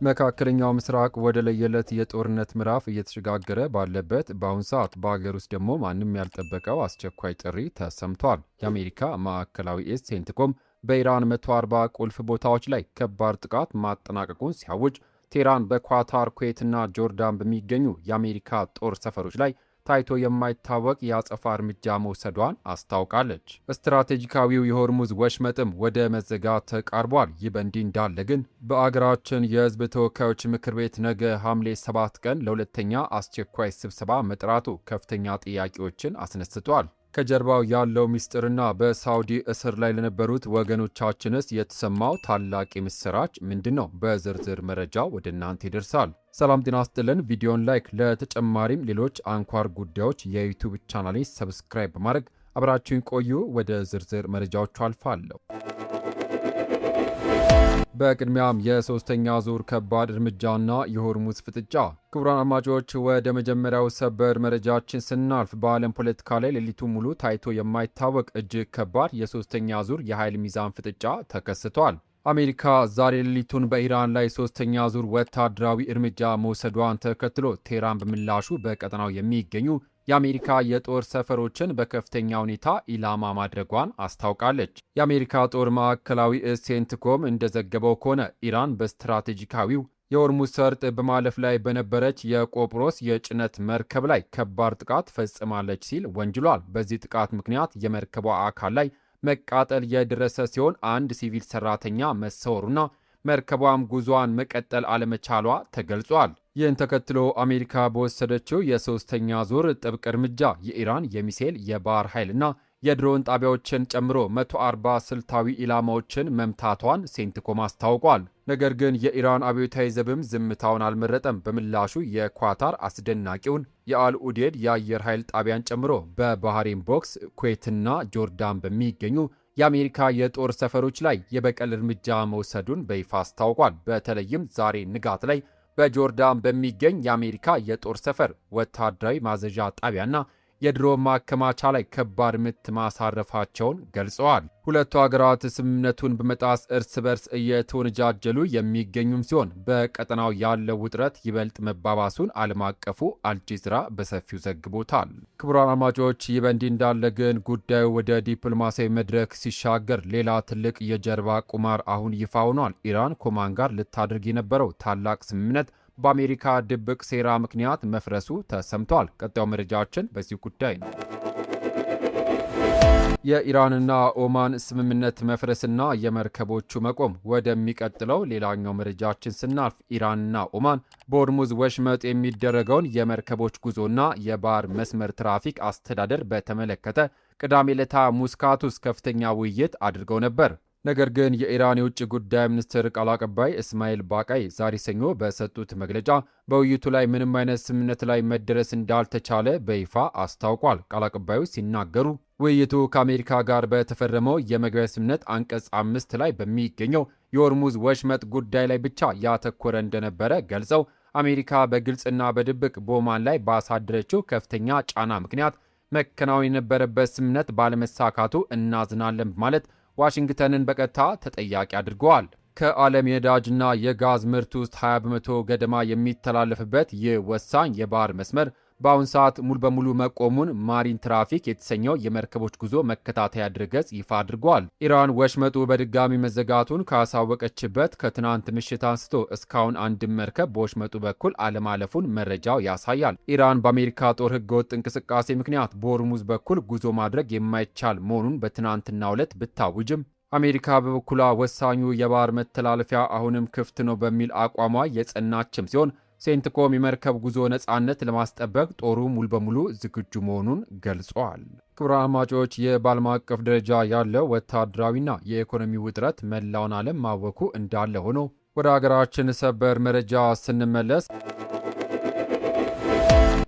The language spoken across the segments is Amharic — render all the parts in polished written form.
መካከለኛው ምስራቅ ወደ ለየለት የጦርነት ምዕራፍ እየተሸጋገረ ባለበት በአሁኑ ሰዓት በሀገር ውስጥ ደግሞ ማንም ያልጠበቀው አስቸኳይ ጥሪ ተሰምቷል። የአሜሪካ ማዕከላዊ እዝ ሴንትኮም በኢራን 140 ቁልፍ ቦታዎች ላይ ከባድ ጥቃት ማጠናቀቁን ሲያውጅ፣ ቴህራን በኳታር፣ ኩዌትና ጆርዳን በሚገኙ የአሜሪካ ጦር ሰፈሮች ላይ ታይቶ የማይታወቅ የአጸፋ እርምጃ መውሰዷን አስታውቃለች። ስትራቴጂካዊው የሆርሙዝ ወሽመጥም ወደ መዘጋት ተቃርቧል። ይህ በእንዲህ እንዳለ ግን በአገራችን የሕዝብ ተወካዮች ምክር ቤት ነገ ሐምሌ 7 ቀን ለሁለተኛ አስቸኳይ ስብሰባ መጥራቱ ከፍተኛ ጥያቄዎችን አስነስቷል። ከጀርባው ያለው ምስጢርና በሳውዲ እስር ላይ ለነበሩት ወገኖቻችንስ የተሰማው ታላቅ ምስራች ምንድን ነው? በዝርዝር መረጃው ወደ እናንተ ይደርሳል። ሰላም ጤና ይስጥልን። ቪዲዮን ላይክ፣ ለተጨማሪም ሌሎች አንኳር ጉዳዮች የዩቲዩብ ቻናሌ ሰብስክራይብ በማድረግ አብራችሁን ቆዩ። ወደ ዝርዝር መረጃዎቹ አልፋለሁ። በቅድሚያም የሶስተኛ ዙር ከባድ እርምጃና የሆርሙዝ ፍጥጫ። ክቡራን አድማጮች ወደ መጀመሪያው ሰበር መረጃችን ስናልፍ በዓለም ፖለቲካ ላይ ሌሊቱ ሙሉ ታይቶ የማይታወቅ እጅግ ከባድ የሶስተኛ ዙር የኃይል ሚዛን ፍጥጫ ተከስቷል። አሜሪካ ዛሬ ሌሊቱን በኢራን ላይ ሶስተኛ ዙር ወታደራዊ እርምጃ መውሰዷን ተከትሎ ቴህራን በምላሹ በቀጠናው የሚገኙ የአሜሪካ የጦር ሰፈሮችን በከፍተኛ ሁኔታ ኢላማ ማድረጓን አስታውቃለች። የአሜሪካ ጦር ማዕከላዊ እዝ ሴንትኮም እንደዘገበው ከሆነ ኢራን በስትራቴጂካዊው የሆርሙዝ ሰርጥ በማለፍ ላይ በነበረች የቆጵሮስ የጭነት መርከብ ላይ ከባድ ጥቃት ፈጽማለች ሲል ወንጅሏል። በዚህ ጥቃት ምክንያት የመርከቧ አካል ላይ መቃጠል የደረሰ ሲሆን አንድ ሲቪል ሰራተኛ መሰወሩና መርከቧም ጉዞዋን መቀጠል አለመቻሏ ተገልጿል። ይህን ተከትሎ አሜሪካ በወሰደችው የሶስተኛ ዙር ጥብቅ እርምጃ የኢራን የሚሳኤል የባህር ኃይልና የድሮን ጣቢያዎችን ጨምሮ 140 ስልታዊ ኢላማዎችን መምታቷን ሴንትኮም አስታውቋል። ነገር ግን የኢራን አብዮታዊ ዘብም ዝምታውን አልመረጠም። በምላሹ የኳታር አስደናቂውን የአልኡዴድ የአየር ኃይል ጣቢያን ጨምሮ በባህሬን ቦክስ፣ ኩዌትና ጆርዳን በሚገኙ የአሜሪካ የጦር ሰፈሮች ላይ የበቀል እርምጃ መውሰዱን በይፋ አስታውቋል። በተለይም ዛሬ ንጋት ላይ በጆርዳን በሚገኝ የአሜሪካ የጦር ሰፈር ወታደራዊ ማዘዣ ጣቢያና የድሮን ማከማቻ ላይ ከባድ ምት ማሳረፋቸውን ገልጸዋል። ሁለቱ ሀገራት ስምምነቱን በመጣስ እርስ በርስ እየተወነጃጀሉ የሚገኙም ሲሆን በቀጠናው ያለው ውጥረት ይበልጥ መባባሱን ዓለም አቀፉ አልጀዚራ በሰፊው ዘግቦታል። ክቡራን አድማጮች፣ ይህ በእንዲህ እንዳለ ግን ጉዳዩ ወደ ዲፕሎማሲያዊ መድረክ ሲሻገር ሌላ ትልቅ የጀርባ ቁማር አሁን ይፋ ሆኗል። ኢራን ከኦማን ጋር ልታደርግ የነበረው ታላቅ ስምምነት በአሜሪካ ድብቅ ሴራ ምክንያት መፍረሱ ተሰምቷል። ቀጣዩ መረጃችን በዚህ ጉዳይ ነው። የኢራንና ኦማን ስምምነት መፍረስና የመርከቦቹ መቆም ወደሚቀጥለው ሌላኛው መረጃችን ስናልፍ ኢራንና ኦማን በሆርሙዝ ወሽመጥ የሚደረገውን የመርከቦች ጉዞና የባህር መስመር ትራፊክ አስተዳደር በተመለከተ ቅዳሜ ዕለት ሙስካት ውስጥ ከፍተኛ ውይይት አድርገው ነበር። ነገር ግን የኢራን የውጭ ጉዳይ ሚኒስትር ቃል አቀባይ እስማኤል ባቃይ ዛሬ ሰኞ በሰጡት መግለጫ በውይይቱ ላይ ምንም አይነት ስምምነት ላይ መደረስ እንዳልተቻለ በይፋ አስታውቋል። ቃል አቀባዩ ሲናገሩ ውይይቱ ከአሜሪካ ጋር በተፈረመው የመግቢያ ስምምነት አንቀጽ 5 ላይ በሚገኘው የሆርሙዝ ወሽመጥ ጉዳይ ላይ ብቻ ያተኮረ እንደነበረ ገልጸው አሜሪካ በግልጽና በድብቅ በኦማን ላይ ባሳደረችው ከፍተኛ ጫና ምክንያት መከናወን የነበረበት ስምምነት ባለመሳካቱ እናዝናለን በማለት ዋሽንግተንን በቀጥታ ተጠያቂ አድርገዋል። ከዓለም የነዳጅና የጋዝ ምርት ውስጥ 20 በመቶ ገደማ የሚተላለፍበት ይህ ወሳኝ የባህር መስመር በአሁን ሰዓት ሙሉ በሙሉ መቆሙን ማሪን ትራፊክ የተሰኘው የመርከቦች ጉዞ መከታተያ ድረገጽ ይፋ አድርጓል። ኢራን ወሽመጡ በድጋሚ መዘጋቱን ካሳወቀችበት ከትናንት ምሽት አንስቶ እስካሁን አንድም መርከብ በወሽመጡ በኩል አለማለፉን መረጃው ያሳያል። ኢራን በአሜሪካ ጦር ሕገወጥ እንቅስቃሴ ምክንያት በሆርሙዝ በኩል ጉዞ ማድረግ የማይቻል መሆኑን በትናንትናው ዕለት ብታውጅም አሜሪካ በበኩሏ ወሳኙ የባህር መተላለፊያ አሁንም ክፍት ነው በሚል አቋሟ የጸናችም ሲሆን ሴንትኮም የመርከብ ጉዞ ነጻነት ለማስጠበቅ ጦሩ ሙሉ በሙሉ ዝግጁ መሆኑን ገልጿል። ክቡራን አድማጮች፣ በዓለም አቀፍ ደረጃ ያለው ወታደራዊና የኢኮኖሚ ውጥረት መላውን ዓለም ማወኩ እንዳለ ሆኖ ወደ ሀገራችን ሰበር መረጃ ስንመለስ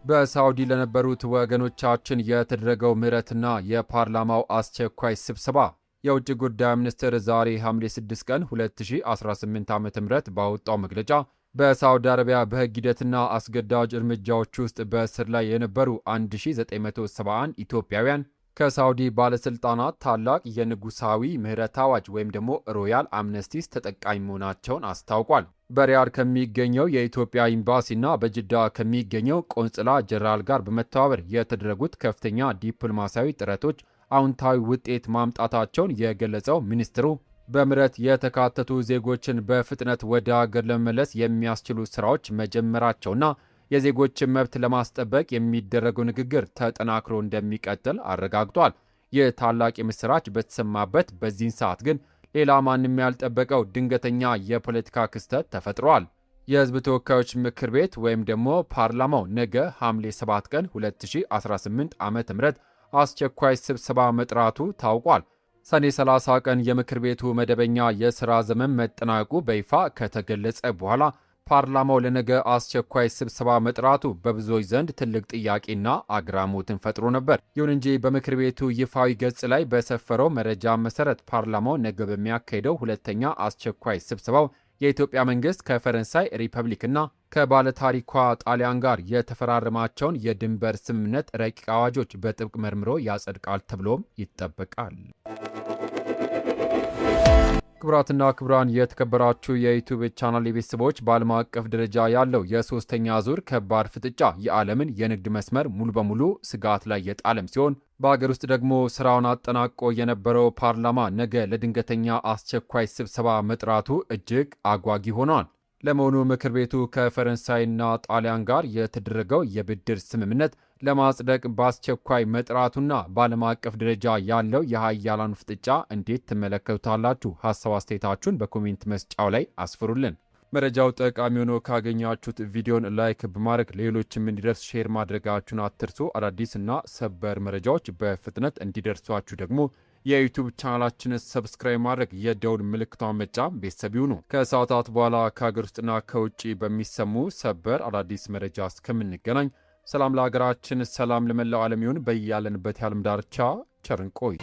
በሳውዲ ለነበሩት ወገኖቻችን የተደረገው ምህረትና የፓርላማው አስቸኳይ ስብሰባ። የውጭ ጉዳይ ሚኒስትር ዛሬ ሐምሌ 6 ቀን 2018 ዓ.ም ባወጣው መግለጫ በሳውዲ አረቢያ በሕግ ሂደትና አስገዳጅ እርምጃዎች ውስጥ በእስር ላይ የነበሩ 1971 ኢትዮጵያውያን ከሳውዲ ባለሥልጣናት ታላቅ የንጉሳዊ ምህረት አዋጅ ወይም ደግሞ ሮያል አምነስቲስ ተጠቃሚ መሆናቸውን አስታውቋል። በሪያድ ከሚገኘው የኢትዮጵያ ኤምባሲና በጅዳ ከሚገኘው ቆንጽላ ጀነራል ጋር በመተባበር የተደረጉት ከፍተኛ ዲፕሎማሲያዊ ጥረቶች አዎንታዊ ውጤት ማምጣታቸውን የገለጸው ሚኒስትሩ በምህረት የተካተቱ ዜጎችን በፍጥነት ወደ አገር ለመመለስ የሚያስችሉ ስራዎች መጀመራቸውና የዜጎችን መብት ለማስጠበቅ የሚደረገው ንግግር ተጠናክሮ እንደሚቀጥል አረጋግጧል። ይህ ታላቅ የምስራች በተሰማበት በዚህን ሰዓት ግን ሌላ ማንም ያልጠበቀው ድንገተኛ የፖለቲካ ክስተት ተፈጥሯል። የሕዝብ ተወካዮች ምክር ቤት ወይም ደግሞ ፓርላማው ነገ ሐምሌ 7 ቀን 2018 ዓ.ም አስቸኳይ ስብሰባ መጥራቱ ታውቋል። ሰኔ 30 ቀን የምክር ቤቱ መደበኛ የሥራ ዘመን መጠናቀቁ በይፋ ከተገለጸ በኋላ ፓርላማው ለነገ አስቸኳይ ስብሰባ መጥራቱ በብዙዎች ዘንድ ትልቅ ጥያቄና አግራሞትን ፈጥሮ ነበር። ይሁን እንጂ በምክር ቤቱ ይፋዊ ገጽ ላይ በሰፈረው መረጃ መሰረት ፓርላማው ነገ በሚያካሄደው ሁለተኛ አስቸኳይ ስብሰባው የኢትዮጵያ መንግስት ከፈረንሳይ ሪፐብሊክና ከባለታሪኳ ጣሊያን ጋር የተፈራረማቸውን የድንበር ስምምነት ረቂቅ አዋጆች በጥብቅ መርምሮ ያጸድቃል ተብሎም ይጠበቃል። ክቡራትና ክቡራን የተከበራችሁ የዩቲዩብ ቻናል ቤተሰቦች በዓለም አቀፍ ደረጃ ያለው የሶስተኛ ዙር ከባድ ፍጥጫ የዓለምን የንግድ መስመር ሙሉ በሙሉ ስጋት ላይ የጣለም ሲሆን በአገር ውስጥ ደግሞ ስራውን አጠናቆ የነበረው ፓርላማ ነገ ለድንገተኛ አስቸኳይ ስብሰባ መጥራቱ እጅግ አጓጊ ሆኗል። ለመሆኑ ምክር ቤቱ ከፈረንሳይና ጣሊያን ጋር የተደረገው የብድር ስምምነት ለማጽደቅ በአስቸኳይ መጥራቱና በዓለም አቀፍ ደረጃ ያለው የሀያላኑ ፍጥጫ እንዴት ትመለከቱታላችሁ? ሀሳብ አስተያየታችሁን በኮሜንት መስጫው ላይ አስፍሩልን። መረጃው ጠቃሚ ሆኖ ካገኛችሁት ቪዲዮን ላይክ በማድረግ ሌሎችም እንዲደርስ ሼር ማድረጋችሁን አትርሱ። አዳዲስና ሰበር መረጃዎች በፍጥነት እንዲደርሷችሁ ደግሞ የዩቲዩብ ቻናላችንን ሰብስክራይብ ማድረግ የደውል ምልክቷን መጫን ቤተሰብ ይሁኑ። ከሰዓታት በኋላ ከሀገር ውስጥና ከውጭ በሚሰሙ ሰበር አዳዲስ መረጃ እስከምንገናኝ ሰላም ለሀገራችን፣ ሰላም ለመላው ዓለም ይሁን። በያለንበት የዓለም ዳርቻ ቸር እንቆይ።